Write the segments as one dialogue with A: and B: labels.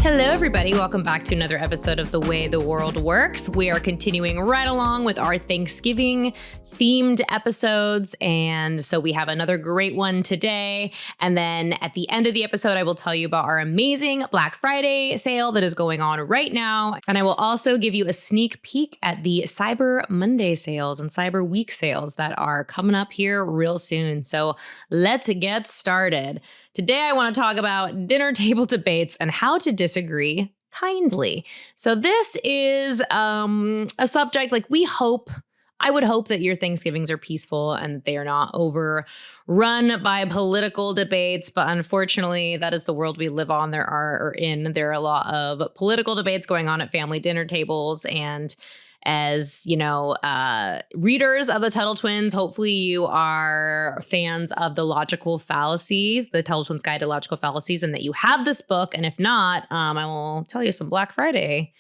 A: Hello, everybody. Welcome back to another episode of The Way the World Works. We are continuing right along with our Thanksgiving themed episodes. And so we have another great one today. And then at the end of the episode, I will tell you about our amazing Black Friday sale that is going on right now. And I will also give you a sneak peek at the Cyber Monday sales and Cyber Week sales that are coming up here real soon. So let's get started. Today, I want to talk about dinner table debates and how to disagree kindly. So this is a subject I would hope that your Thanksgivings are peaceful and that they are not overrun by political debates. But unfortunately, that is the world we live on. There are a lot of political debates going on at family dinner tables. And as you know, readers of the Tuttle Twins, hopefully you are fans of the Logical Fallacies, the Tuttle Twins Guide to Logical Fallacies, and that you have this book. And if not, I will tell you some Black Friday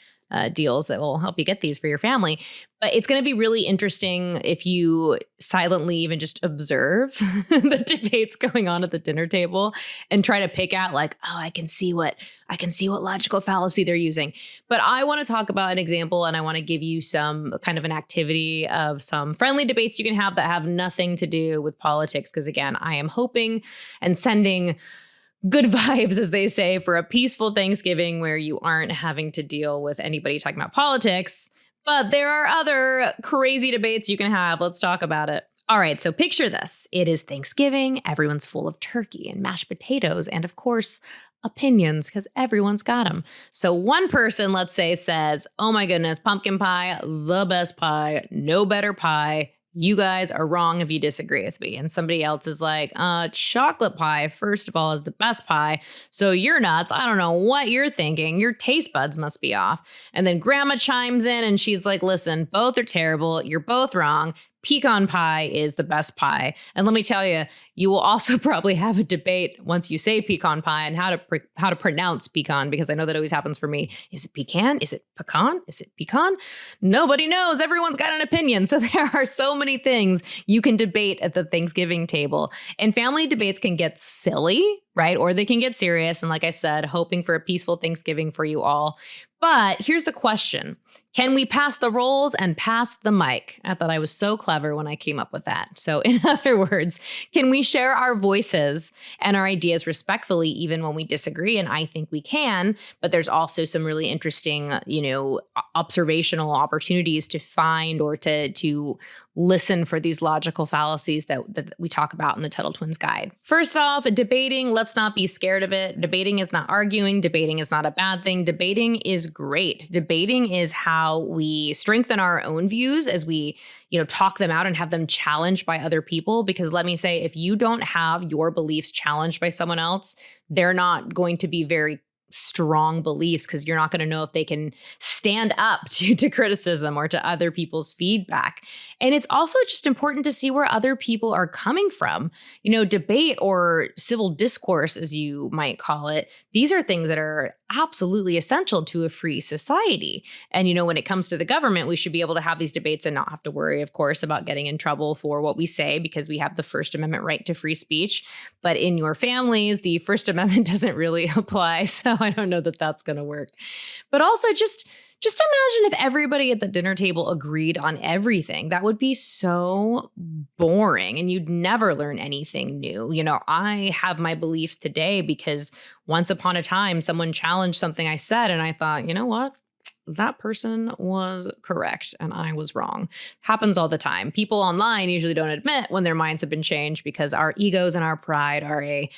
A: deals that will help you get these for your family. But it's going to be really interesting if you silently even just observe the debates going on at the dinner table and try to pick out like, oh, I can see what logical fallacy they're using. But I want to talk about an example, and I want to give you some kind of an activity of some friendly debates you can have that have nothing to do with politics. Because again, I am hoping and sending good vibes, as they say, for a peaceful Thanksgiving where you aren't having to deal with anybody talking about politics. But there are other crazy debates you can have. Let's talk about it. All right, so picture this. It is Thanksgiving. Everyone's full of turkey and mashed potatoes and, of course, opinions, because everyone's got them. So one person, let's say, says, oh my goodness, pumpkin pie, the best pie, no better pie. You guys are wrong if you disagree with me. And somebody else is like, chocolate pie, first of all, is the best pie. So you're nuts. I don't know what you're thinking. Your taste buds must be off. And then grandma chimes in and she's like, listen, both are terrible. You're both wrong. Pecan pie is the best pie. And let me tell you, you will also probably have a debate once you say pecan pie and how to pronounce pecan, because I know that always happens for me. Is it pecan? Is it pecan? Is it pecan? Nobody knows. Everyone's got an opinion. So there are so many things you can debate at the Thanksgiving table. And family debates can get silly, right? Or they can get serious. And like I said, hoping for a peaceful Thanksgiving for you all. But here's the question. Can we pass the rolls and pass the mic? I thought I was so clever when I came up with that. So in other words, can we share our voices and our ideas respectfully, even when we disagree? And I think we can, but there's also some really interesting, observational opportunities to find or to listen for these logical fallacies that we talk about in the Tuttle Twins Guide. First off, debating, let's not be scared of it. Debating is not arguing. Debating is not a bad thing. Debating is great. Debating is how we strengthen our own views as we, talk them out and have them challenged by other people. Because let me say, if you don't have your beliefs challenged by someone else, they're not going to be very strong beliefs, because you're not going to know if they can stand up to criticism or to other people's feedback. And it's also just important to see where other people are coming from. Debate or civil discourse, as you might call it, these are things that are absolutely essential to a free society. And, when it comes to the government, we should be able to have these debates and not have to worry, of course, about getting in trouble for what we say, because we have the First Amendment right to free speech. But in your families, the First Amendment doesn't really apply. So I don't know that that's going to work. But also just imagine if everybody at the dinner table agreed on everything. That would be so boring and you'd never learn anything new. I have my beliefs today because once upon a time, someone challenged something I said and I thought, you know what? That person was correct and I was wrong. Happens all the time. People online usually don't admit when their minds have been changed because our egos and our pride are a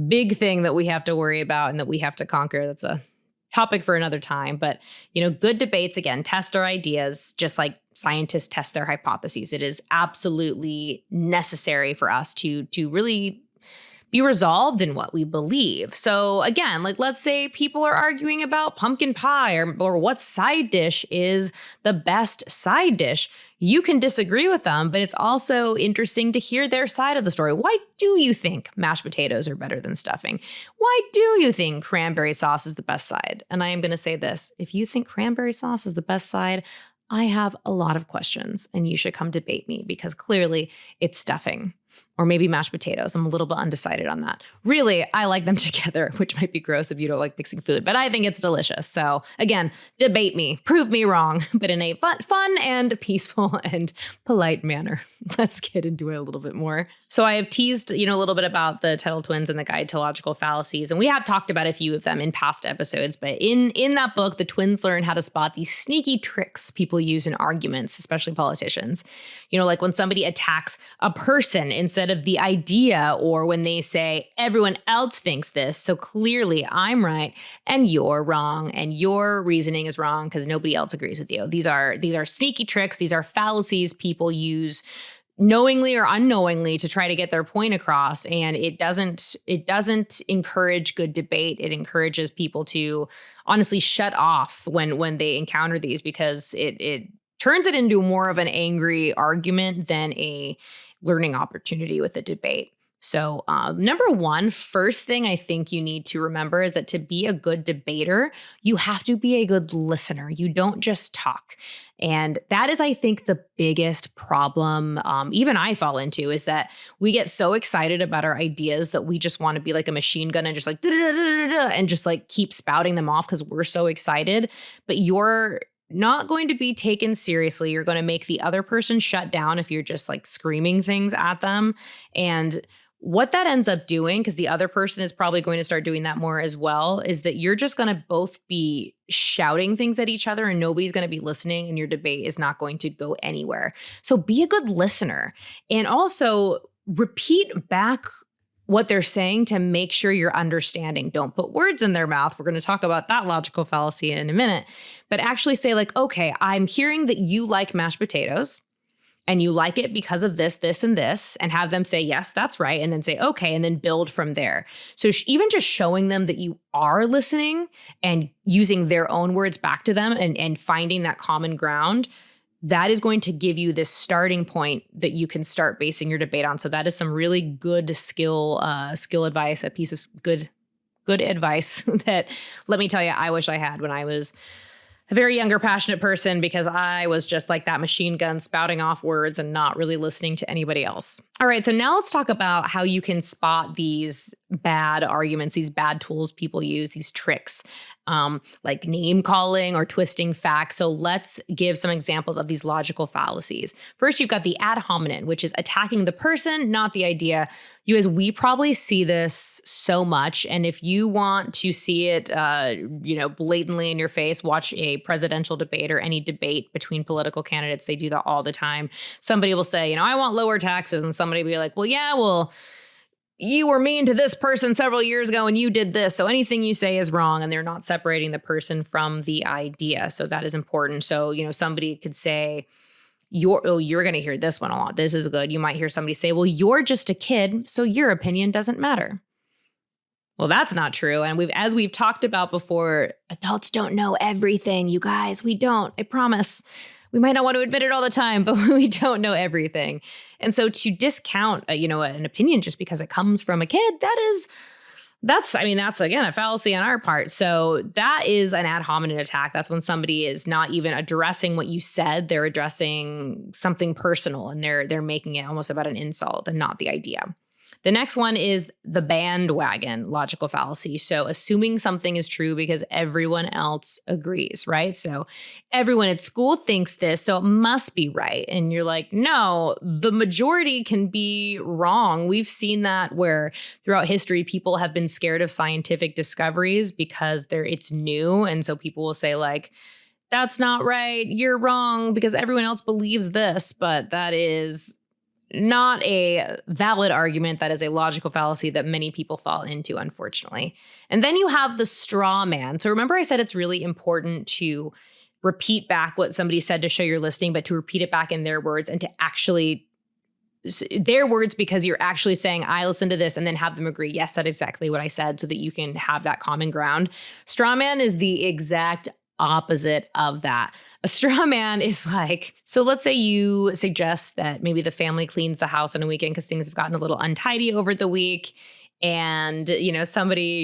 A: big thing that we have to worry about and that we have to conquer. That's a topic for another time. But, good debates, again, test our ideas just like scientists test their hypotheses. It is absolutely necessary for us to really be resolved in what we believe. So again, let's say people are arguing about pumpkin pie or what side dish is the best side dish. You can disagree with them, but it's also interesting to hear their side of the story. Why do you think mashed potatoes are better than stuffing? Why do you think cranberry sauce is the best side? And I am going to say this, if you think cranberry sauce is the best side, I have a lot of questions and you should come debate me because clearly it's stuffing. or maybe mashed potatoes. I'm a little bit undecided on that. Really, I like them together, which might be gross if you don't like mixing food, but I think it's delicious. So again, debate me, prove me wrong, but in a fun and peaceful and polite manner. Let's get into it a little bit more. So I have teased, a little bit about the Tuttle Twins and the Guide to Logical Fallacies, and we have talked about a few of them in past episodes, but in that book, the twins learn how to spot these sneaky tricks people use in arguments, especially politicians. Like when somebody attacks a person instead of the idea, or when they say, everyone else thinks this, so clearly I'm right and you're wrong, and your reasoning is wrong because nobody else agrees with you. These are sneaky tricks. These are fallacies people use knowingly or unknowingly to try to get their point across. And it doesn't encourage good debate. It encourages people to honestly shut off when they encounter these, because it turns it into more of an angry argument than a learning opportunity with a debate. So number one, first thing I think you need to remember is that to be a good debater, you have to be a good listener. You don't just talk. And that is, I think, the biggest problem even I fall into, is that we get so excited about our ideas that we just want to be like a machine gun and just like and just like keep spouting them off because we're so excited. But you're not going to be taken seriously. You're going to make the other person shut down if you're just like screaming things at them. And what that ends up doing, because the other person is probably going to start doing that more as well, is that you're just going to both be shouting things at each other and nobody's going to be listening, and your debate is not going to go anywhere. So be a good listener, and also repeat back what they're saying to make sure you're understanding. Don't put words in their mouth. We're going to talk about that logical fallacy in a minute, but actually say like, okay, I'm hearing that you like mashed potatoes, and you like it because of this, this, and this, and have them say, yes, that's right. And then say, okay, and then build from there. So even just showing them that you are listening and using their own words back to them and finding that common ground, that is going to give you this starting point that you can start basing your debate on. So that is some really good skill advice, a piece of good advice that, let me tell you, I wish I had when I was a very younger, passionate person, because I was just like that machine gun spouting off words and not really listening to anybody else. All right, so now let's talk about how you can spot these bad arguments, these bad tools people use, these tricks, like name calling or twisting facts. So let's give some examples of these logical fallacies. First, you've got the ad hominem, which is attacking the person, not the idea. You guys, we probably see this so much. And if you want to see it, blatantly in your face, watch a presidential debate or any debate between political candidates. They do that all the time. Somebody will say, I want lower taxes. And somebody will be like, well, you were mean to this person several years ago and you did this, so anything you say is wrong. And they're not separating the person from the idea. So that is important. So, somebody could say, you're going to hear this one a lot. This is good. You might hear somebody say, well, you're just a kid, so your opinion doesn't matter. Well, that's not true. And as we've talked about before, adults don't know everything, you guys. We don't, I promise. We might not want to admit it all the time, but we don't know everything. And so to discount, an opinion just because it comes from a kid, that's again, a fallacy on our part. So that is an ad hominem attack. That's when somebody is not even addressing what you said. They're addressing something personal, and they're making it almost about an insult and not the idea. The next one is the bandwagon logical fallacy. So assuming something is true because everyone else agrees, right? So everyone at school thinks this, so it must be right. And you're like, no, the majority can be wrong. We've seen that where throughout history, people have been scared of scientific discoveries because it's new. And so people will say like, that's not right, you're wrong because everyone else believes this, but that is not a valid argument. That is a logical fallacy that many people fall into, unfortunately. And then you have the straw man. So remember I said it's really important to repeat back what somebody said to show you're listening, but to repeat it back in their words and to actually their words, because you're actually saying, I listened to this, and then have them agree. Yes, that's exactly what I said, so that you can have that common ground. Straw man is the exact opposite of that. A straw man is like, so let's say you suggest that maybe the family cleans the house on a weekend because things have gotten a little untidy over the week. And, your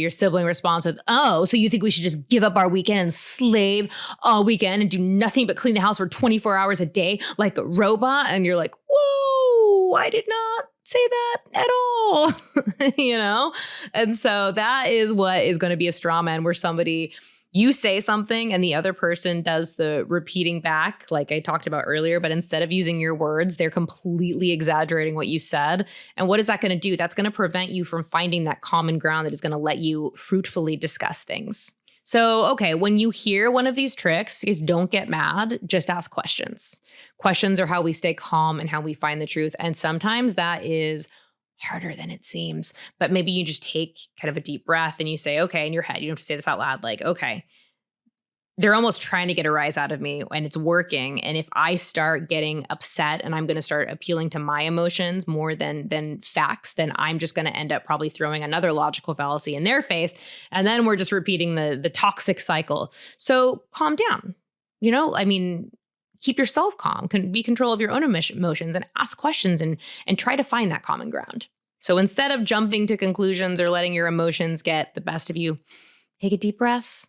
A: sibling responds with, oh, so you think we should just give up our weekend and slave all weekend and do nothing but clean the house for 24 hours a day like a robot? And you're like, whoa, I did not say that at all, And so that is what is going to be a straw man, where you say something and the other person does the repeating back, like I talked about earlier, but instead of using your words, they're completely exaggerating what you said. And what is that going to do? That's going to prevent you from finding that common ground that is going to let you fruitfully discuss things. So, okay, when you hear one of these tricks, is don't get mad, just ask questions. Questions are how we stay calm and how we find the truth. And sometimes that is harder than it seems. But maybe you just take kind of a deep breath and you say, okay, in your head, you don't have to say this out loud, like, okay, they're almost trying to get a rise out of me and it's working. And if I start getting upset and I'm going to start appealing to my emotions more than facts, then I'm just going to end up probably throwing another logical fallacy in their face. And then we're just repeating the toxic cycle. So calm down. Keep yourself calm, be control of your own emotions and ask questions and try to find that common ground. So instead of jumping to conclusions or letting your emotions get the best of you, take a deep breath,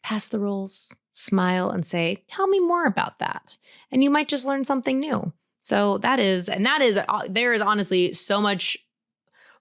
A: pass the rules, smile and say, tell me more about that. And you might just learn something new. So there is honestly so much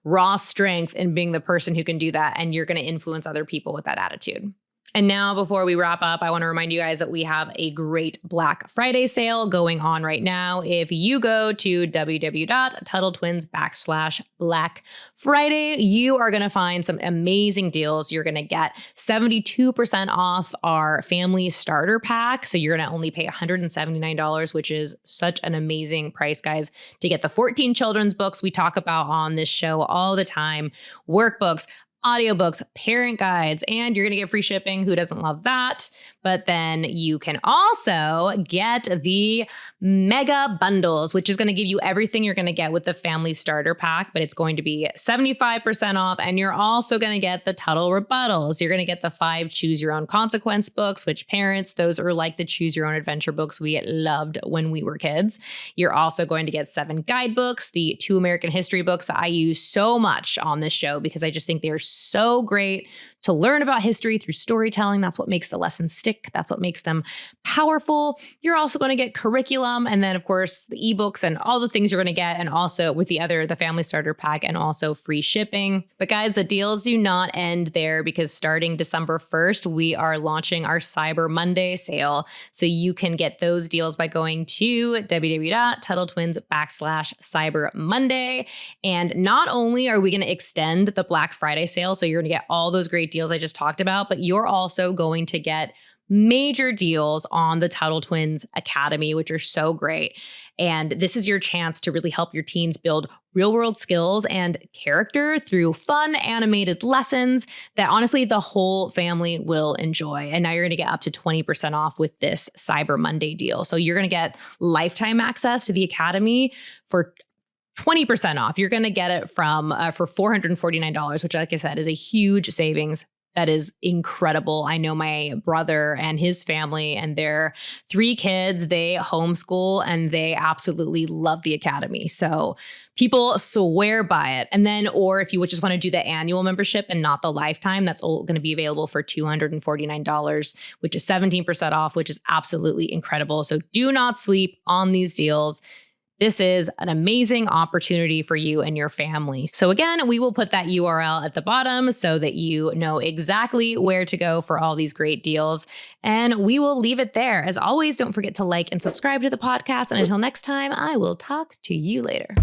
A: raw strength in being the person who can do that. And you're going to influence other people with that attitude. And now, before we wrap up, I want to remind you guys that we have a great Black Friday sale going on right now. If you go to www.TuttleTwins.com/Black Friday, you are going to find some amazing deals. You're going to get 72% off our family starter pack. So you're going to only pay $179, which is such an amazing price, guys, to get the 14 children's books we talk about on this show all the time, workbooks, audiobooks, parent guides, and you're going to get free shipping. Who doesn't love that? But then you can also get the mega bundles, which is going to give you everything you're going to get with the family starter pack, but it's going to be 75% off. And you're also going to get the Tuttle rebuttals. You're going to get the 5 choose your own consequence books, which parents, those are like the choose your own adventure books we loved when we were kids. You're also going to get 7 guidebooks, the 2 American history books that I use so much on this show because I just think they're so great to learn about history through storytelling. That's what makes the lessons stick. That's what makes them powerful. You're also going to get curriculum and then, of course, the ebooks and all the things you're going to get. And also with the family starter pack and also free shipping. But guys, the deals do not end there because starting December 1st, we are launching our Cyber Monday sale. So you can get those deals by going to www.TuttleTwins.com/Cyber Monday. And not only are we going to extend the Black Friday sale, so you're going to get all those great deals I just talked about, but you're also going to get major deals on the Tuttle Twins Academy, which are so great. And this is your chance to really help your teens build real world skills and character through fun animated lessons that honestly the whole family will enjoy. And now you're going to get up to 20% off with this Cyber Monday deal. So you're going to get lifetime access to the Academy for 20% off. You're going to get it for $449, which, like I said, is a huge savings. That is incredible. I know my brother and his family and their 3 kids, they homeschool and they absolutely love the Academy. So people swear by it. And then, or if you just want to do the annual membership and not the lifetime, that's going to be available for $249, which is 17% off, which is absolutely incredible. So do not sleep on these deals. This is an amazing opportunity for you and your family. So again, we will put that URL at the bottom so that you know exactly where to go for all these great deals. And we will leave it there. As always, don't forget to like and subscribe to the podcast. And until next time, I will talk to you later.